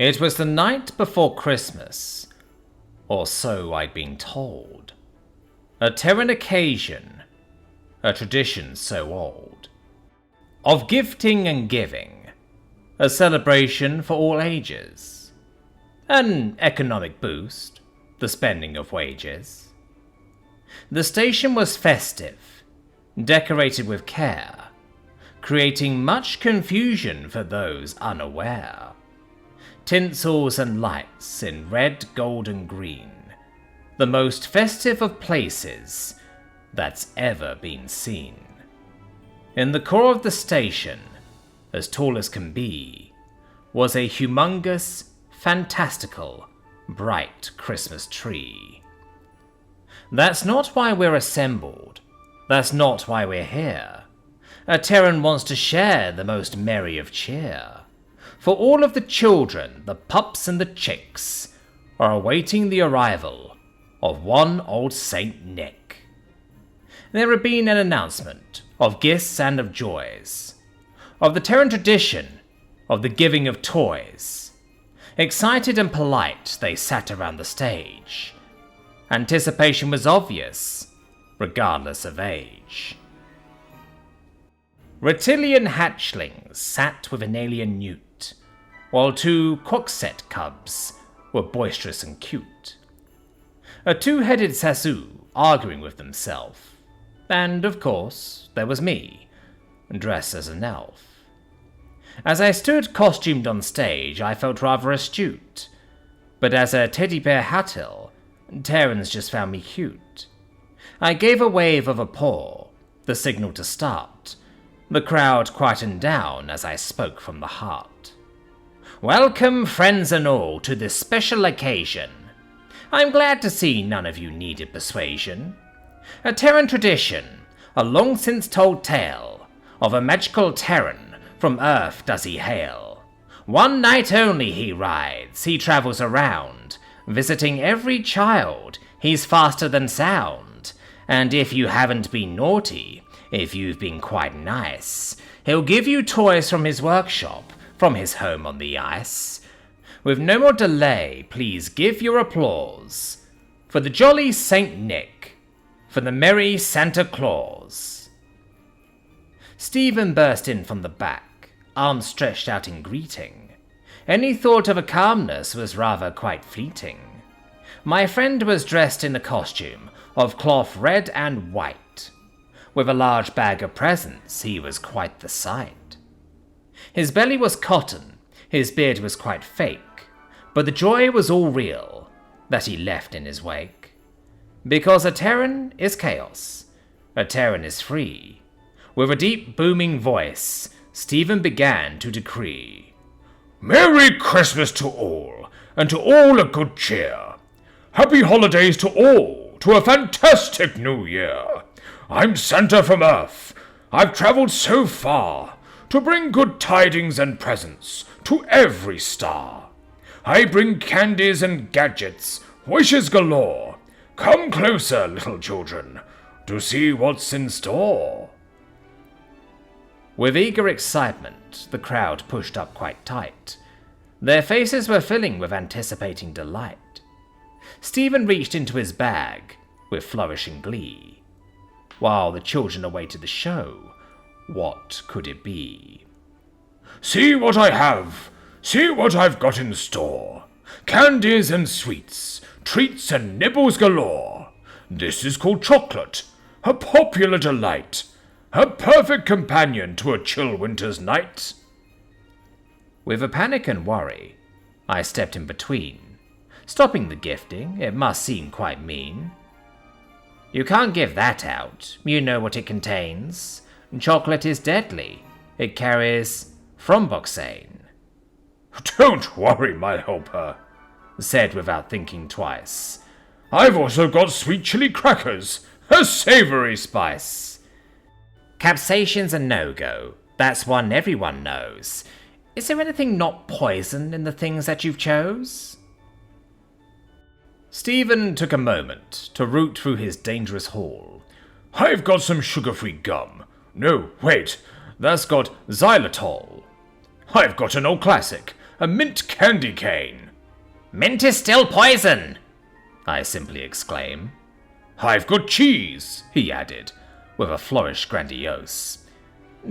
It was the night before Christmas, or so I'd been told. A Teran occasion, a tradition so old, of gifting and giving, a celebration for all ages, an economic boost, the spending of wages. The station was festive, decorated with care, creating much confusion for those unaware. Tinsels and lights in red, gold and green, the most festive of places that's ever been seen. In the core of the station, as tall as can be, was a humongous, fantastical, bright Christmas tree. That's not why we're assembled. That's not why we're here. A Teran wants to share the most merry of cheer. For all of the children, the pups and the chicks, are awaiting the arrival of one old Saint Nick. There had been an announcement of gifts and of joys, of the Teran Tradition, of the giving of toys. Excited and polite, they sat around the stage. Anticipation was obvious, regardless of age. Reptilian hatchlings sat with an alien newt, while two Quoxet cubs were boisterous and cute. A two-headed Sasu arguing with themselves, and of course there was me, dressed as an elf. As I stood costumed on stage, I felt rather astute, but as a teddy bear hattel, Terrans just found me cute. I gave a wave of a paw, the signal to start. The crowd quietened down as I spoke from the heart. Welcome, friends and all, to this special occasion. I'm glad to see none of you needed persuasion. A Teran tradition, a long since told tale, of a magical Teran, from Earth does he hail. One night only he rides, he travels around, visiting every child, he's faster than sound. And if you haven't been naughty, if you've been quite nice, he'll give you toys from his workshop, from his home on the ice. With no more delay, please give your applause for the jolly Saint Nick, for the merry Santa Claus. Stephen burst in from the back, arms stretched out in greeting. Any thought of a calmness was rather quite fleeting. My friend was dressed in a costume of cloth red and white. With a large bag of presents, he was quite the sight. His belly was cotton, his beard was quite fake, but the joy was all real that he left in his wake. Because a Teran is chaos, a Teran is free. With a deep booming voice, Stephen began to decree, Merry Christmas to all, and to all a good cheer. Happy holidays to all, to a fantastic new year. I'm Santa from Earth, I've travelled so far, to bring good tidings and presents to every star. I bring candies and gadgets, wishes galore. Come closer, little children, to see what's in store. With eager excitement, the crowd pushed up quite tight. Their faces were filling with anticipating delight. Stephen reached into his bag with flourishing glee, while the children awaited the show. What could it be? See what I have! See what I've got in store! Candies and sweets, treats and nibbles galore! This is called chocolate, a popular delight, a perfect companion to a chill winter's night. With a panic and worry, I stepped in between, stopping the gifting. It must seem quite mean. You can't give that out, you know what it contains. Chocolate is deadly. It carries thromboxane. Don't worry, my helper, said without thinking twice. I've also got sweet chili crackers, a savory spice. Capsaicion's a no-go. That's one everyone knows. Is there anything not poison in the things that you've chose? Stephen took a moment to root through his dangerous haul. I've got some sugar-free gum. No, wait, that's got xylitol. I've got an old classic, a mint candy cane." "Mint is still poison," I simply exclaim. "I've got cheese," he added, with a flourish grandiose.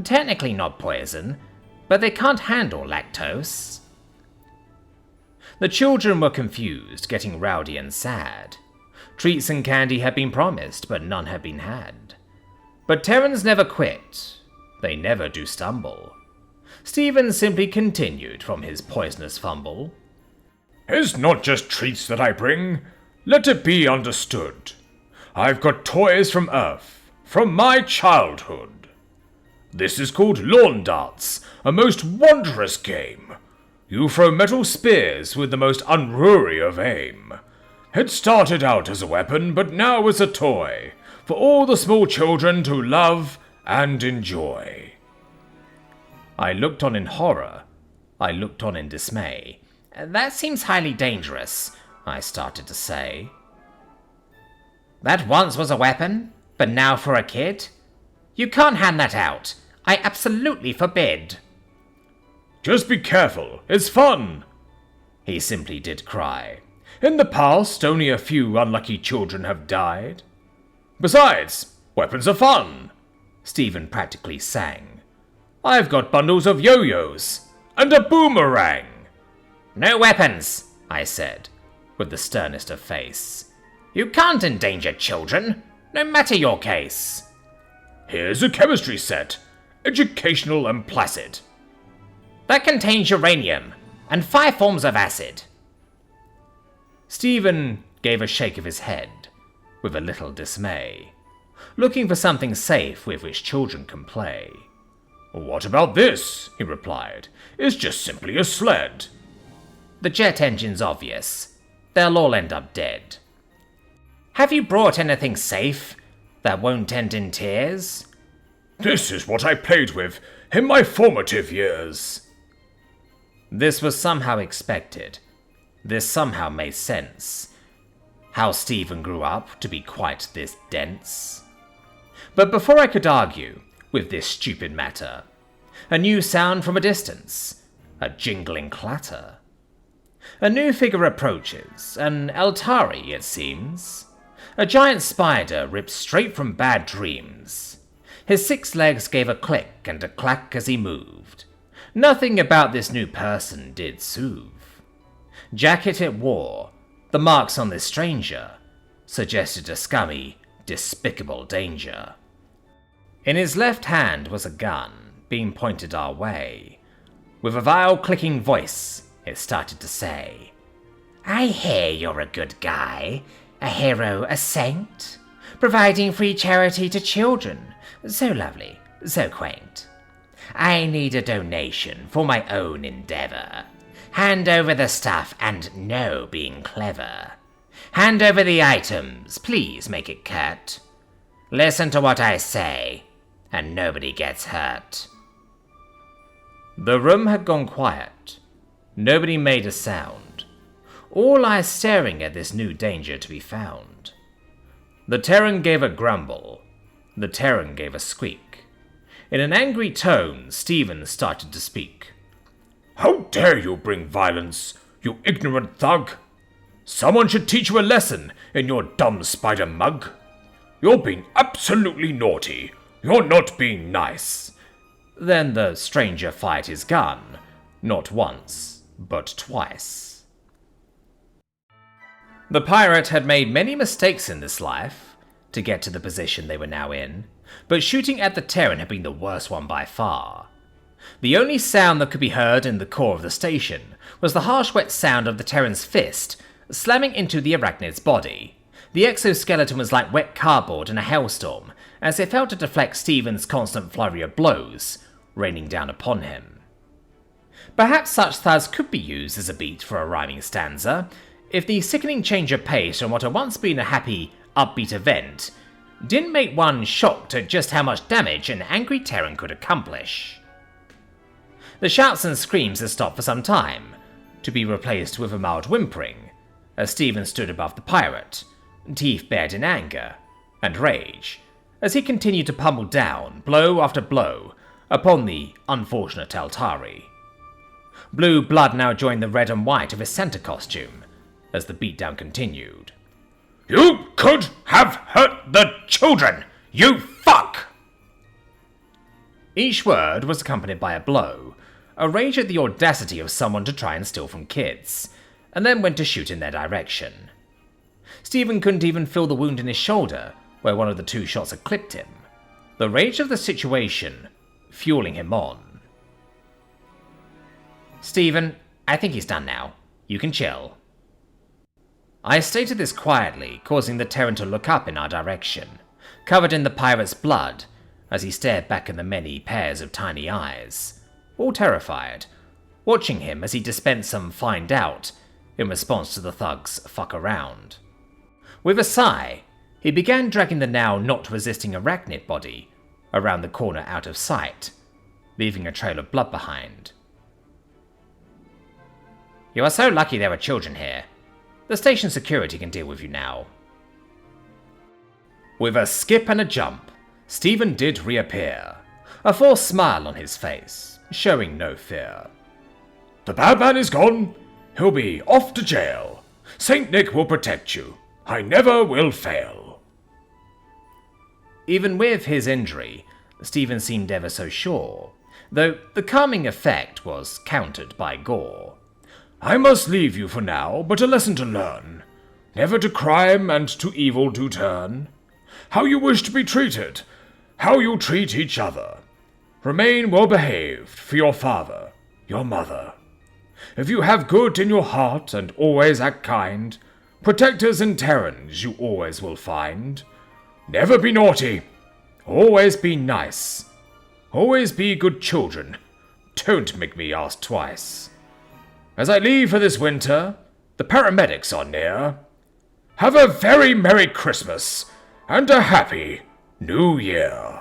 "Technically not poison, but they can't handle lactose." The children were confused, getting rowdy and sad. Treats and candy had been promised, but none had been had. But Terrans never quit. They never do stumble. Stephen simply continued from his poisonous fumble. "It's not just treats that I bring. Let it be understood. I've got toys from Earth, from my childhood. This is called lawn darts, a most wondrous game. You throw metal spears with the most unruly of aim. It started out as a weapon, but now is a toy, for all the small children to love and enjoy." I looked on in horror. I looked on in dismay. "That seems highly dangerous," I started to say. "That once was a weapon, but now for a kid? You can't hand that out. I absolutely forbid." "Just be careful, it's fun," he simply did cry. "In the past, only a few unlucky children have died. Besides, weapons are fun," Stephen practically sang. "I've got bundles of yo-yos, and a boomerang." "No weapons," I said, with the sternest of face. "You can't endanger children, no matter your case." "Here's a chemistry set, educational and placid. That contains uranium, and 5 forms of acid." Stephen gave a shake of his head, with a little dismay, looking for something safe with which children can play. "What about this?" he replied. "It's just simply a sled." "The jet engine's obvious. They'll all end up dead." "Have you brought anything safe that won't end in tears?" "This is what I played with in my formative years." This was somehow expected. This somehow made sense. How Stephen grew up to be quite this dense. But before I could argue with this stupid matter, a new sound from a distance, a jingling clatter. A new figure approaches, an Eltari, it seems. A giant spider ripped straight from bad dreams. His 6 legs gave a click and a clack as he moved. Nothing about this new person did soothe. Jacket it wore, the marks on this stranger, suggested a scummy, despicable danger. In his left hand was a gun, being pointed our way. With a vile clicking voice, it started to say, "I hear you're a good guy, a hero, a saint, providing free charity to children. So lovely, so quaint. I need a donation for my own endeavor. Hand over the stuff and no being clever. Hand over the items, please make it curt. Listen to what I say, and nobody gets hurt." The room had gone quiet. Nobody made a sound. All eyes staring at this new danger to be found. The Terran gave a grumble. The Terran gave a squeak. In an angry tone, Stephen started to speak. "How dare you bring violence, you ignorant thug? Someone should teach you a lesson in your dumb spider mug. You're being absolutely naughty. You're not being nice." Then the stranger fired his gun, not once, but twice. The pirate had made many mistakes in this life to get to the position they were now in, but shooting at the Terran had been the worst one by far. The only sound that could be heard in the core of the station was the harsh wet sound of the Terran's fist slamming into the arachnid's body. The exoskeleton was like wet cardboard in a hailstorm, as it failed to deflect Stephen's constant flurry of blows, raining down upon him. Perhaps such thuds could be used as a beat for a rhyming stanza, if the sickening change of pace from what had once been a happy, upbeat event didn't make one shocked at just how much damage an angry Terran could accomplish. The shouts and screams had stopped for some time, to be replaced with a mild whimpering, as Stephen stood above the pirate, teeth bared in anger and rage, as he continued to pummel down, blow after blow, upon the unfortunate Eltari. Blue blood now joined the red and white of his Santa costume, as the beatdown continued. You could have hurt the children, you fuck! Each word was accompanied by a blow, a rage at the audacity of someone to try and steal from kids, and then went to shoot in their direction. Stephen couldn't even feel the wound in his shoulder, where one of the 2 shots had clipped him. The rage of the situation fueling him on. Stephen, I think he's done now. You can chill. I stated this quietly, causing the Teran to look up in our direction, covered in the pirate's blood, as he stared back in the many pairs of tiny eyes, all terrified, watching him as he dispensed some find out in response to the thug's fuck around. With a sigh, he began dragging the now not resisting arachnid body around the corner out of sight, leaving a trail of blood behind. You are so lucky there are children here. The station security can deal with you now. With a skip and a jump, Stephen did reappear, a forced smile on his face, showing no fear. The bad man is gone. He'll be off to jail. Saint Nick will protect you. I never will fail. Even with his injury, Stephen seemed ever so sure, though the calming effect was countered by gore. I must leave you for now, but a lesson to learn. Never to crime and to evil to turn. How you wish to be treated, how you treat each other. Remain well behaved for your father, your mother. If you have good in your heart and always act kind, protectors and Terrans you always will find. Never be naughty. Always be nice. Always be good children. Don't make me ask twice. As I leave for this winter, the paramedics are near. Have a very Merry Christmas and a Happy New Year.